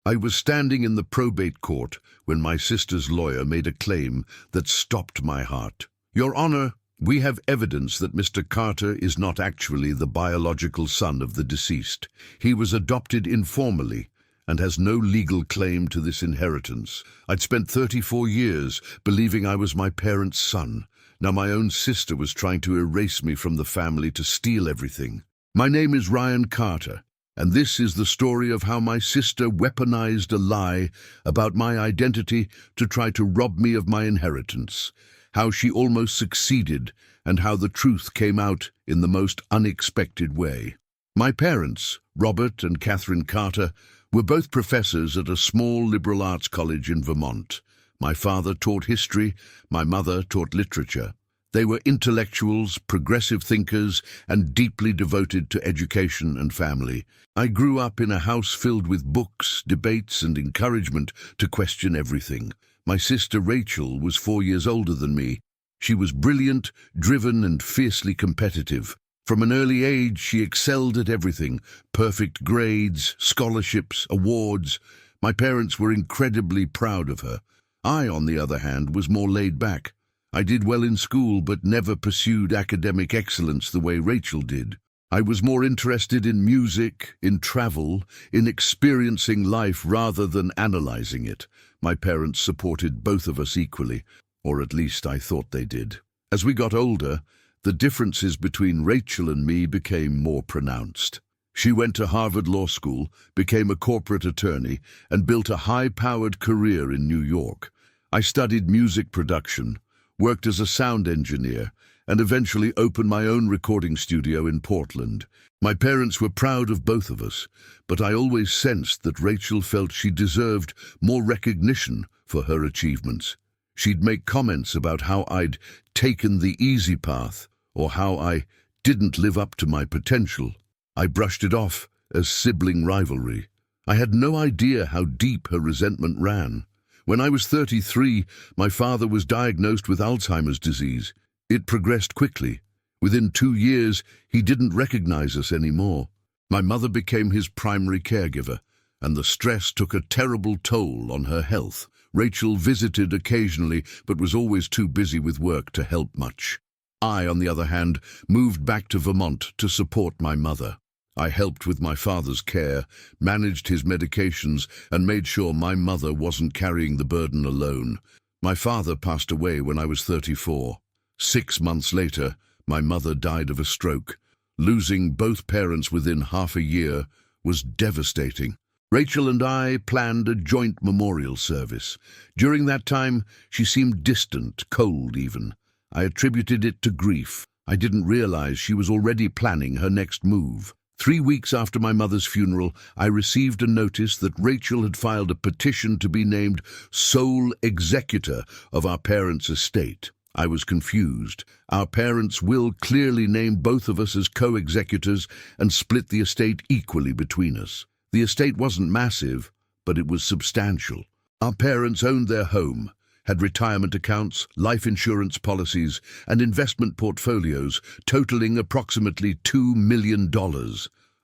I was standing in the probate court when my sister's lawyer made a claim that stopped my heart. "Your Honor, we have evidence that Mr. Carter is not actually the biological son of the deceased. He was adopted informally and has no legal claim to this inheritance. I'd spent 34 years believing I was my parents' son. Now my own sister was trying to erase me from the family to steal everything. My name is Ryan Carter, and this is the story of how my sister weaponized a lie about my identity to try to rob me of my inheritance, how she almost succeeded, and how the truth came out in the most unexpected way. My parents, Robert and Catherine Carter, were both professors at a small liberal arts college in Vermont. My father taught history, my mother taught literature. They were intellectuals, progressive thinkers, and deeply devoted to education and family. I grew up in a house filled with books, debates, and encouragement to question everything. My sister Rachel was 4 years older than me. She was brilliant, driven, and fiercely competitive. From an early age, she excelled at everything: perfect grades, scholarships, awards. My parents were incredibly proud of her. I, on the other hand, was more laid back. I did well in school, but never pursued academic excellence the way Rachel did. I was more interested in music, in travel, in experiencing life rather than analyzing it. My parents supported both of us equally, or at least I thought they did. As we got older, the differences between Rachel and me became more pronounced. She went to Harvard Law School, became a corporate attorney, and built a high-powered career in New York. I studied music production, worked as a sound engineer, and eventually opened my own recording studio in Portland. My parents were proud of both of us, but I always sensed that Rachel felt she deserved more recognition for her achievements. She'd make comments about how I'd taken the easy path, or how I didn't live up to my potential. I brushed it off as sibling rivalry. I had no idea how deep her resentment ran. When I was 33, my father was diagnosed with Alzheimer's disease. It progressed quickly. Within 2 years, he didn't recognize us anymore. My mother became his primary caregiver, and the stress took a terrible toll on her health. Rachel visited occasionally, but was always too busy with work to help much. I, on the other hand, moved back to Vermont to support my mother. I helped with my father's care, managed his medications, and made sure my mother wasn't carrying the burden alone. My father passed away when I was 34. 6 months later, my mother died of a stroke. Losing both parents within half a year was devastating. Rachel and I planned a joint memorial service. During that time, she seemed distant, cold even. I attributed it to grief. I didn't realize she was already planning her next move. 3 weeks after my mother's funeral, I received a notice that Rachel had filed a petition to be named sole executor of our parents' estate. I was confused. Our parents' will clearly named both of us as co-executors and split the estate equally between us. The estate wasn't massive, but it was substantial. Our parents owned their home, had retirement accounts, life insurance policies, and investment portfolios totaling approximately $2 million.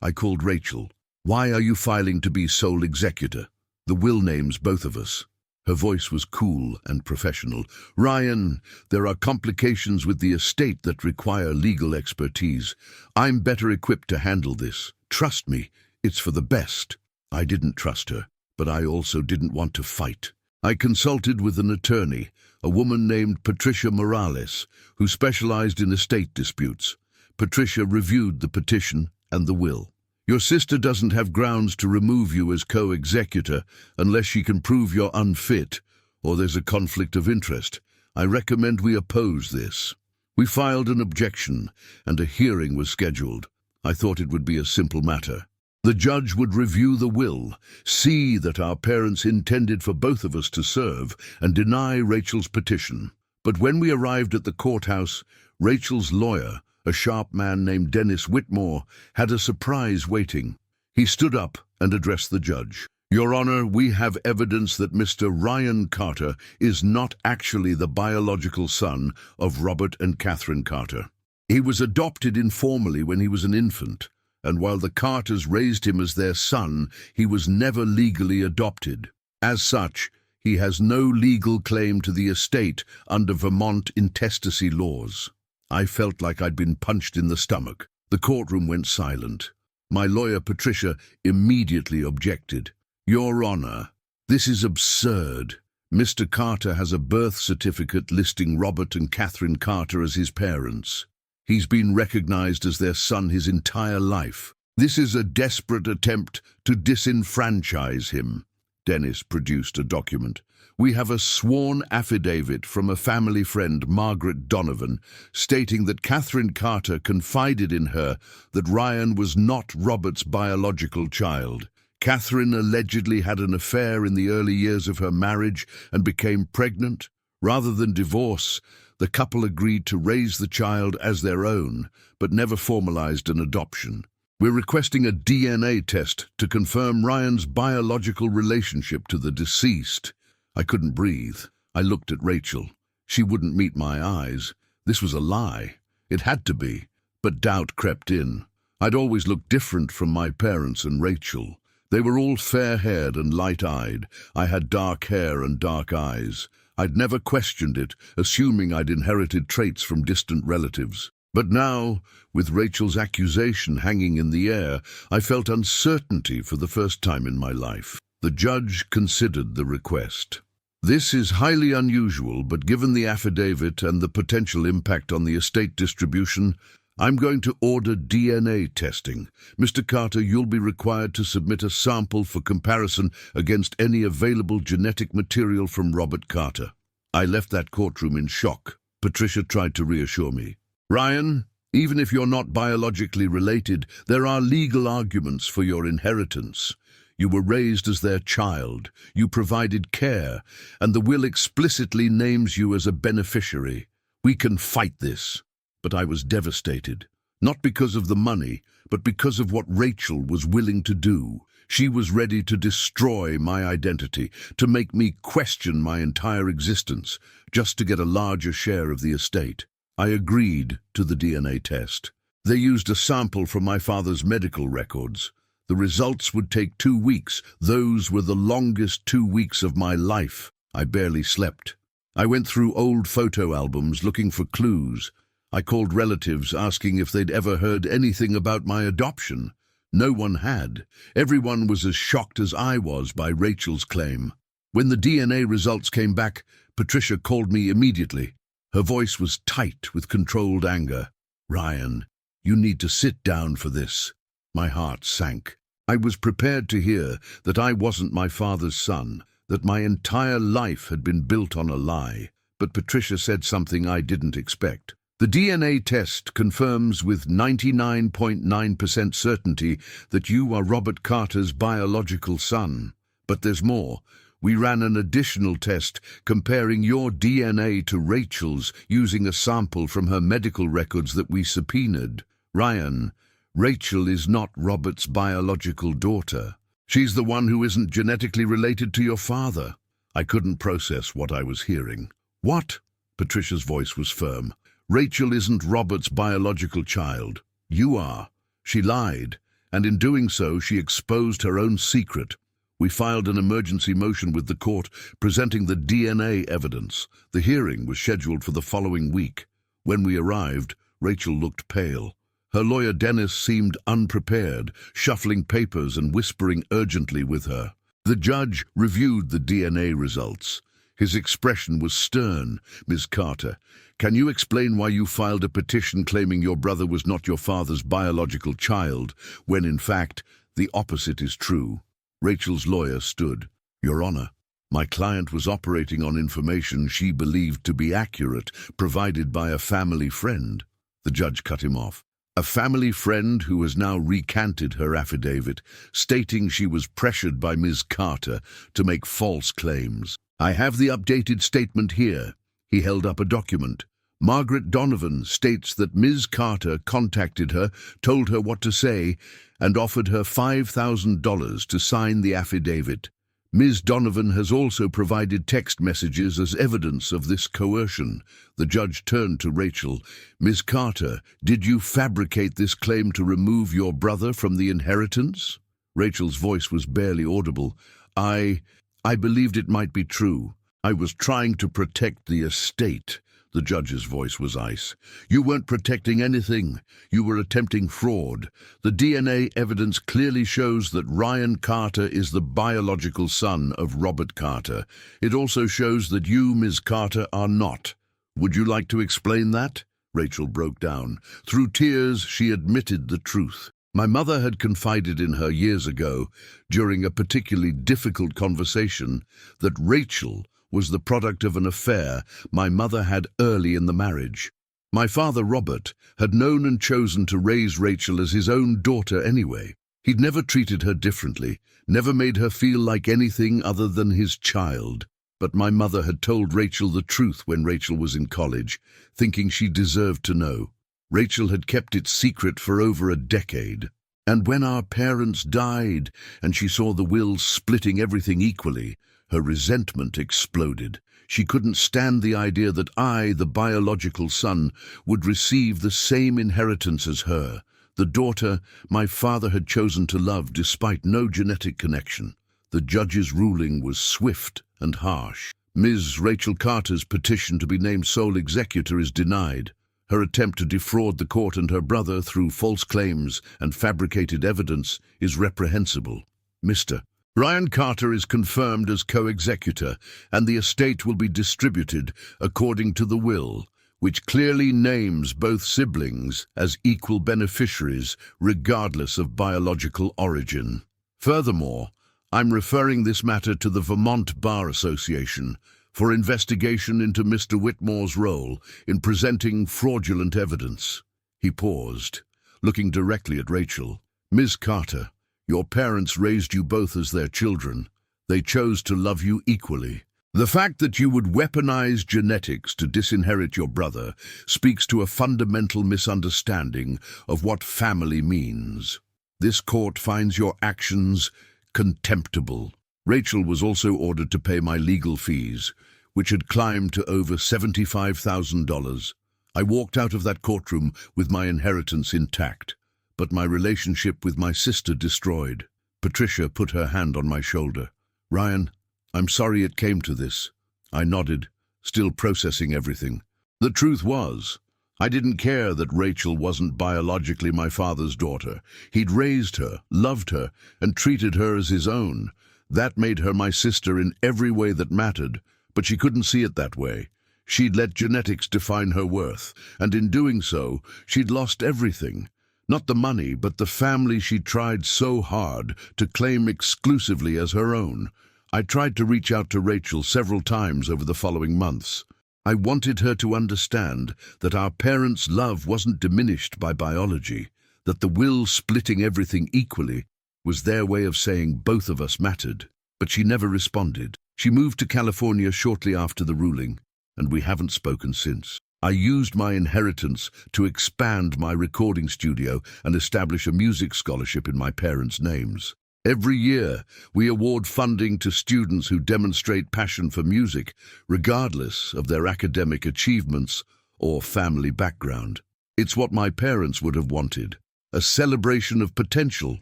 I called Rachel. "Why are you filing to be sole executor? The will names both of us." Her voice was cool and professional. "Ryan, there are complications with the estate that require legal expertise. I'm better equipped to handle this. Trust me, it's for the best." I didn't trust her, but I also didn't want to fight. I consulted with an attorney, a woman named Patricia Morales, who specialized in estate disputes. Patricia reviewed the petition and the will. "Your sister doesn't have grounds to remove you as co-executor unless she can prove you're unfit or there's a conflict of interest. I recommend we oppose this." We filed an objection, and a hearing was scheduled. I thought it would be a simple matter. The judge would review the will, see that our parents intended for both of us to serve, and deny Rachel's petition. But when we arrived at the courthouse, Rachel's lawyer, a sharp man named Dennis Whitmore, had a surprise waiting. He stood up and addressed the judge. "Your Honor, we have evidence that Mr. Ryan Carter is not actually the biological son of Robert and Catherine Carter. He was adopted informally when he was an infant, and while the Carters raised him as their son, he was never legally adopted. As such, he has no legal claim to the estate under Vermont intestacy laws. I felt like I'd been punched in the stomach. The courtroom went silent. My lawyer, Patricia, immediately objected. "Your Honor, this is absurd. Mr. Carter has a birth certificate listing Robert and Catherine Carter as his parents. He's been recognized as their son his entire life. This is a desperate attempt to disenfranchise him." Dennis produced a document. "We have a sworn affidavit from a family friend, Margaret Donovan, stating that Catherine Carter confided in her that Ryan was not Robert's biological child. Catherine allegedly had an affair in the early years of her marriage and became pregnant. Rather than divorce, the couple agreed to raise the child as their own, but never formalized an adoption. We're requesting a DNA test to confirm Ryan's biological relationship to the deceased." I couldn't breathe. I looked at Rachel. She wouldn't meet my eyes. This was a lie. It had to be. But doubt crept in. I'd always looked different from my parents and Rachel. They were all fair-haired and light-eyed. I had dark hair and dark eyes. I'd never questioned it, assuming I'd inherited traits from distant relatives. But now, with Rachel's accusation hanging in the air, I felt uncertainty for the first time in my life. The judge considered the request. "This is highly unusual, but given the affidavit and the potential impact on the estate distribution, I'm going to order DNA testing. Mr. Carter, you'll be required to submit a sample for comparison against any available genetic material from Robert Carter." I left that courtroom in shock. Patricia tried to reassure me. "Ryan, even if you're not biologically related, there are legal arguments for your inheritance. You were raised as their child, you provided care, and the will explicitly names you as a beneficiary. We can fight this." But I was devastated, not because of the money, but because of what Rachel was willing to do. She was ready to destroy my identity, to make me question my entire existence, just to get a larger share of the estate. I agreed to the DNA test. They used a sample from my father's medical records. The results would take 2 weeks. Those were the longest 2 weeks of my life. I barely slept. I went through old photo albums looking for clues. I called relatives asking if they'd ever heard anything about my adoption. No one had. Everyone was as shocked as I was by Rachel's claim. When the DNA results came back, Patricia called me immediately. Her voice was tight with controlled anger. "Ryan, you need to sit down for this." My heart sank. I was prepared to hear that I wasn't my father's son, that my entire life had been built on a lie. But Patricia said something I didn't expect. "The DNA test confirms with 99.9% certainty that you are Robert Carter's biological son. But there's more. We ran an additional test comparing your DNA to Rachel's using a sample from her medical records that we subpoenaed. Ryan, Rachel is not Robert's biological daughter. She's the one who isn't genetically related to your father." I couldn't process what I was hearing. "What?" Patricia's voice was firm. "Rachel isn't Robert's biological child. You are." She lied, and in doing so, she exposed her own secret. We filed an emergency motion with the court, presenting the DNA evidence. The hearing was scheduled for the following week. When we arrived, Rachel looked pale. Her lawyer Dennis seemed unprepared, shuffling papers and whispering urgently with her. The judge reviewed the DNA results. His expression was stern. "Ms. Carter, can you explain why you filed a petition claiming your brother was not your father's biological child, when in fact the opposite is true?" Rachel's lawyer stood. "Your Honor, my client was operating on information she believed to be accurate, provided by a family friend." The judge cut him off. "A family friend who has now recanted her affidavit, stating she was pressured by Ms. Carter to make false claims. I have the updated statement here." He held up a document. "Margaret Donovan states that Ms. Carter contacted her, told her what to say, and offered her $5,000 to sign the affidavit. Ms. Donovan has also provided text messages as evidence of this coercion. The judge turned to Rachel. Ms. Carter, did you fabricate this claim to remove your brother from the inheritance? Rachel's voice was barely audible. I believed it might be true. I was trying to protect the estate. The judge's voice was ice. You weren't protecting anything. You were attempting fraud. The DNA evidence clearly shows that Ryan Carter is the biological son of Robert Carter. It also shows that you, Ms. Carter, are not. Would you like to explain that? Rachel broke down. Through tears, she admitted the truth. My mother had confided in her years ago, during a particularly difficult conversation, that Rachel was the product of an affair my mother had early in the marriage. My father, Robert, had known and chosen to raise Rachel as his own daughter anyway. He'd never treated her differently, never made her feel like anything other than his child. But my mother had told Rachel the truth when Rachel was in college, thinking she deserved to know. Rachel had kept it secret for over a decade. And when our parents died and she saw the will splitting everything equally, her resentment exploded. She couldn't stand the idea that I, the biological son, would receive the same inheritance as her, the daughter my father had chosen to love despite no genetic connection. The judge's ruling was swift and harsh. Ms. Rachel Carter's petition to be named sole executor is denied. Her attempt to defraud the court and her brother through false claims and fabricated evidence is reprehensible. Mr. Ryan Carter is confirmed as co-executor, and the estate will be distributed according to the will, which clearly names both siblings as equal beneficiaries regardless of biological origin. Furthermore, I'm referring this matter to the Vermont Bar Association for investigation into Mr. Whitmore's role in presenting fraudulent evidence. He paused, looking directly at Rachel. Ms. Carter, your parents raised you both as their children. They chose to love you equally. The fact that you would weaponize genetics to disinherit your brother speaks to a fundamental misunderstanding of what family means. This court finds your actions contemptible. Rachel was also ordered to pay my legal fees, which had climbed to over $75,000. I walked out of that courtroom with my inheritance intact, but my relationship with my sister destroyed. Patricia put her hand on my shoulder. Ryan, I'm sorry it came to this. I nodded, still processing everything. The truth was, I didn't care that Rachel wasn't biologically my father's daughter. He'd raised her, loved her, and treated her as his own. That made her my sister in every way that mattered, but she couldn't see it that way. She'd let genetics define her worth, and in doing so, she'd lost everything. Not the money, but the family she tried so hard to claim exclusively as her own. I tried to reach out to Rachel several times over the following months. I wanted her to understand that our parents' love wasn't diminished by biology, that the will splitting everything equally was their way of saying both of us mattered. But she never responded. She moved to California shortly after the ruling, and we haven't spoken since. I used my inheritance to expand my recording studio and establish a music scholarship in my parents' names. Every year, we award funding to students who demonstrate passion for music, regardless of their academic achievements or family background. It's what my parents would have wanted, a celebration of potential,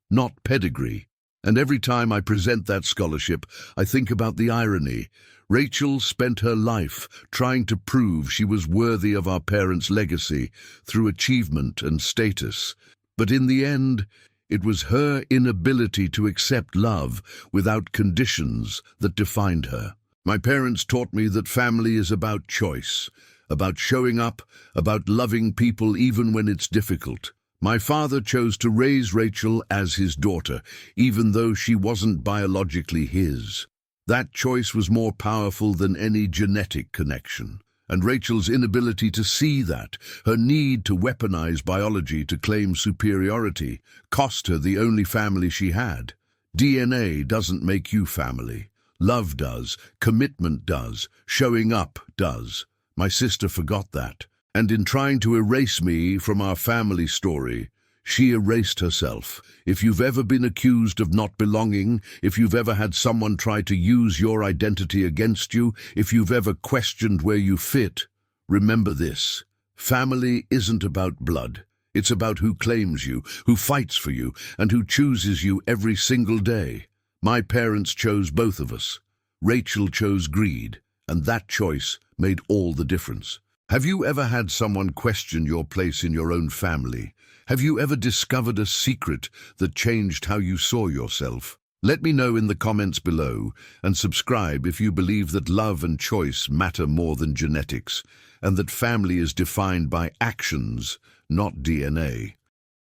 not pedigree. And every time I present that scholarship, I think about the irony. Rachel spent her life trying to prove she was worthy of our parents' legacy through achievement and status. But in the end, it was her inability to accept love without conditions that defined her. My parents taught me that family is about choice, about showing up, about loving people even when it's difficult. My father chose to raise Rachel as his daughter, even though she wasn't biologically his. That choice was more powerful than any genetic connection. And Rachel's inability to see that, her need to weaponize biology to claim superiority, cost her the only family she had. DNA doesn't make you family. Love does, commitment does, showing up does. My sister forgot that. And in trying to erase me from our family story, She erased herself. If you've ever been accused of not belonging, if you've ever had someone try to use your identity against you, if you've ever questioned where you fit, remember this. Family isn't about blood. It's about who claims you, who fights for you, and who chooses you every single day. My parents chose both of us. Rachel chose greed, and that choice made all the difference. Have you ever had someone question your place in your own family? Have you ever discovered a secret that changed how you saw yourself? Let me know in the comments below, and subscribe if you believe that love and choice matter more than genetics, and that family is defined by actions, not DNA.